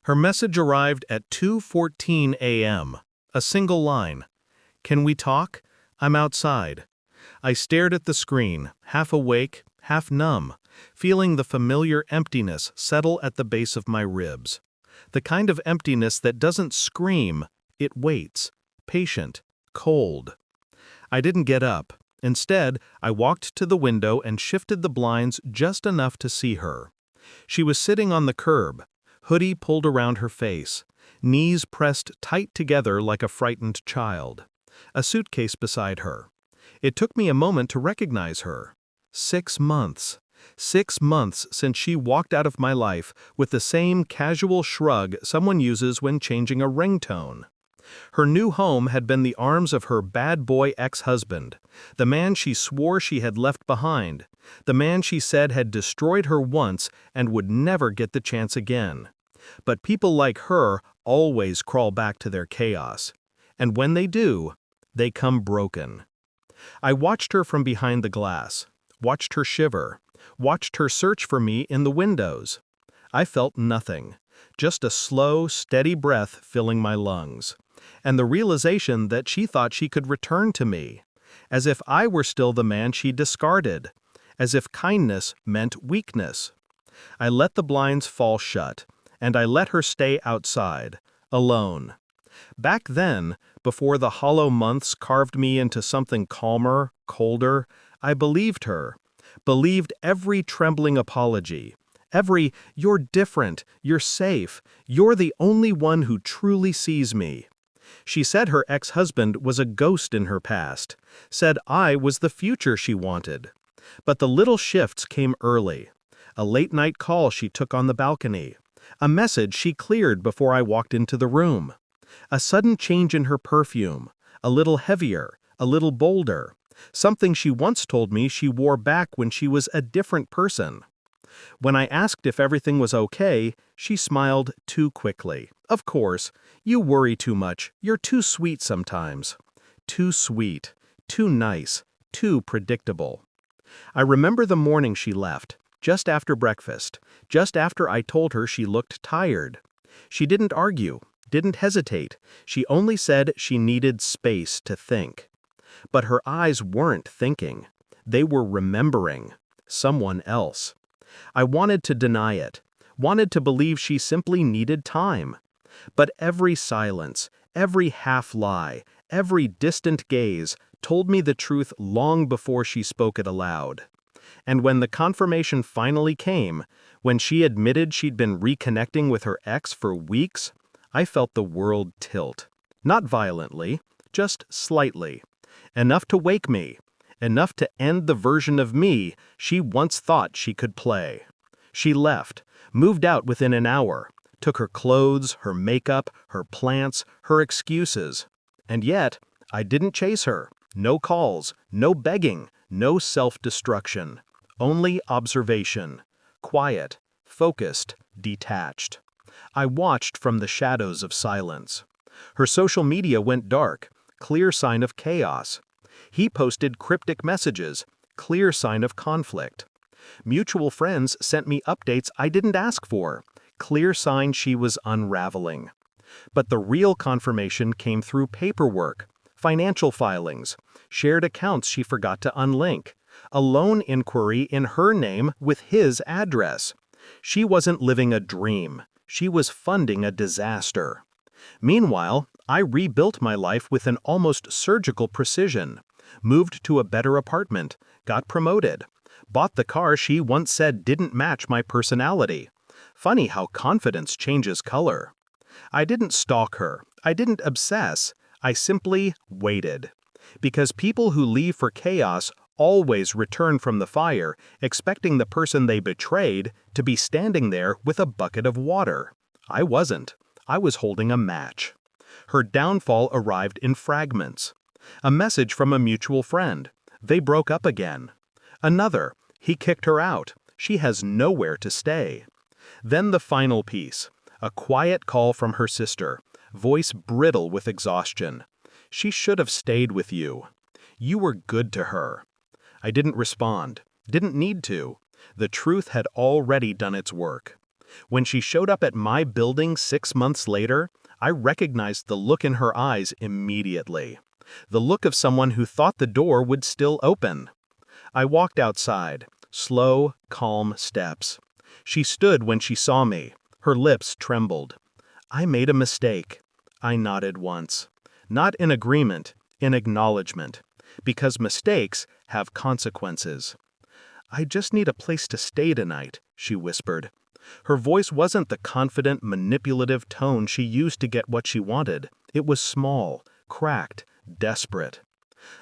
Her message arrived at 2:14 a.m. A single line. "Can we talk? I'm outside." I stared at the screen, half awake, half numb, feeling the familiar emptiness settle at the base of my ribs. The kind of emptiness that doesn't scream, it waits, patient, cold. I didn't get up. Instead, I walked to the window and shifted the blinds just enough to see her. She was sitting on the curb, hoodie pulled around her face, knees pressed tight together like a frightened child. A suitcase beside her. It took me a moment to recognize her. 6 months. 6 months since she walked out of my life with the same casual shrug someone uses when changing a ringtone. Her new home had been the arms of her bad boy ex-husband, the man she swore she had left behind, the man she said had destroyed her once and would never get the chance again. But people like her always crawl back to their chaos. And when they do, they come broken. I watched her from behind the glass, watched her shiver, watched her search for me in the windows. I felt nothing, just a slow, steady breath filling my lungs, and the realization that she thought she could return to me, as if I were still the man she discarded, as if kindness meant weakness. I let the blinds fall shut, and I let her stay outside, alone. Back then, before the hollow months carved me into something calmer, colder, I believed her, believed every trembling apology, every "you're different, you're safe, you're the only one who truly sees me." She said her ex-husband was a ghost in her past, said I was the future she wanted. But the little shifts came early. A late-night call she took on the balcony, a message she cleared before I walked into the room. A sudden change in her perfume, a little heavier, a little bolder, something she once told me she wore back when she was a different person. When I asked if everything was okay, she smiled too quickly. "Of course, you worry too much, you're too sweet sometimes." Too sweet, too nice, too predictable. I remember the morning she left, just after breakfast, just after I told her she looked tired. She didn't argue, didn't hesitate, she only said she needed space to think. But her eyes weren't thinking. They were remembering. Someone else. I wanted to deny it, wanted to believe she simply needed time. But every silence, every half-lie, every distant gaze told me the truth long before she spoke it aloud. And when the confirmation finally came, when she admitted she'd been reconnecting with her ex for weeks, I felt the world tilt. Not violently, just slightly. Enough to wake me. Enough to end the version of me she once thought she could play. She left, moved out within an hour, took her clothes, her makeup, her plants, her excuses. And yet, I didn't chase her. No calls, no begging, no self-destruction. Only observation. Quiet, focused, detached. I watched from the shadows of silence. Her social media went dark, clear sign of chaos. He posted cryptic messages, clear sign of conflict. Mutual friends sent me updates I didn't ask for, clear sign she was unraveling. But the real confirmation came through paperwork, financial filings, shared accounts she forgot to unlink, a loan inquiry in her name with his address. She wasn't living a dream. She was funding a disaster. Meanwhile, I rebuilt my life with an almost surgical precision, moved to a better apartment, got promoted, bought the car she once said didn't match my personality. Funny how confidence changes color. I didn't stalk her. I didn't obsess. I simply waited. Because people who leave for chaos always return from the fire, expecting the person they betrayed to be standing there with a bucket of water. I wasn't. I was holding a match. Her downfall arrived in fragments. A message from a mutual friend. They broke up again. Another. He kicked her out. She has nowhere to stay. Then the final piece. A quiet call from her sister, voice brittle with exhaustion. "She should have stayed with you. You were good to her." I didn't respond. Didn't need to. The truth had already done its work. When she showed up at my building 6 months later, I recognized the look in her eyes immediately. The look of someone who thought the door would still open. I walked outside, slow, calm steps. She stood when she saw me. Her lips trembled. I made a mistake. I nodded once. Not in agreement, in acknowledgement. Because mistakes have consequences. I just need a place to stay tonight, she whispered. Her voice wasn't the confident, manipulative tone she used to get what she wanted. It was small, cracked, desperate.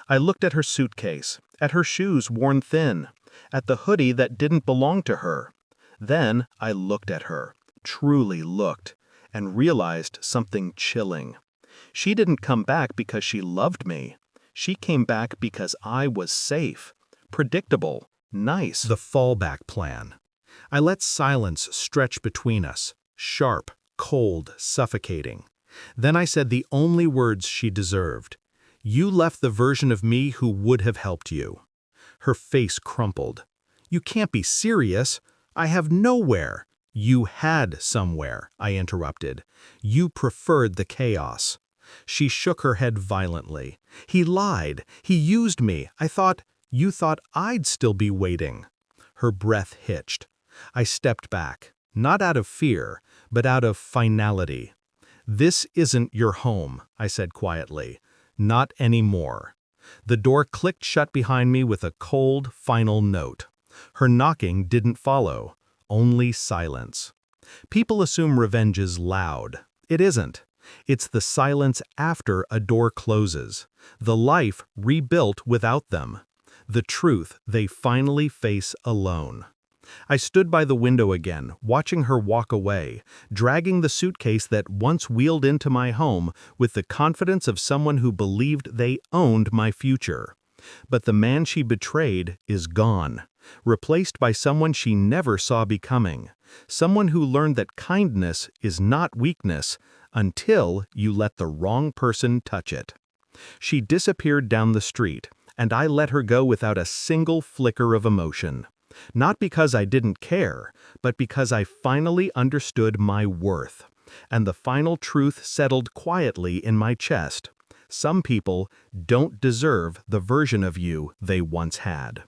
I looked at her suitcase, at her shoes worn thin, at the hoodie that didn't belong to her. Then I looked at her, truly looked, and realized something chilling. She didn't come back because she loved me. She came back because I was safe, predictable, nice. The fallback plan. I let silence stretch between us, sharp, cold, suffocating. Then I said the only words she deserved. You left the version of me who would have helped you. Her face crumpled. You can't be serious. I have nowhere. You had somewhere, I interrupted. You preferred the chaos. She shook her head violently. He lied. He used me. You thought I'd still be waiting. Her breath hitched. I stepped back, not out of fear, but out of finality. This isn't your home, I said quietly. Not anymore. The door clicked shut behind me with a cold, final note. Her knocking didn't follow, only silence. People assume revenge is loud. It isn't. It's the silence after a door closes, the life rebuilt without them, the truth they finally face alone. I stood by the window again, watching her walk away, dragging the suitcase that once wheeled into my home with the confidence of someone who believed they owned my future. But the man she betrayed is gone, replaced by someone she never saw becoming, someone who learned that kindness is not weakness until you let the wrong person touch it. She disappeared down the street, and I let her go without a single flicker of emotion. Not because I didn't care, but because I finally understood my worth, and the final truth settled quietly in my chest. Some people don't deserve the version of you they once had.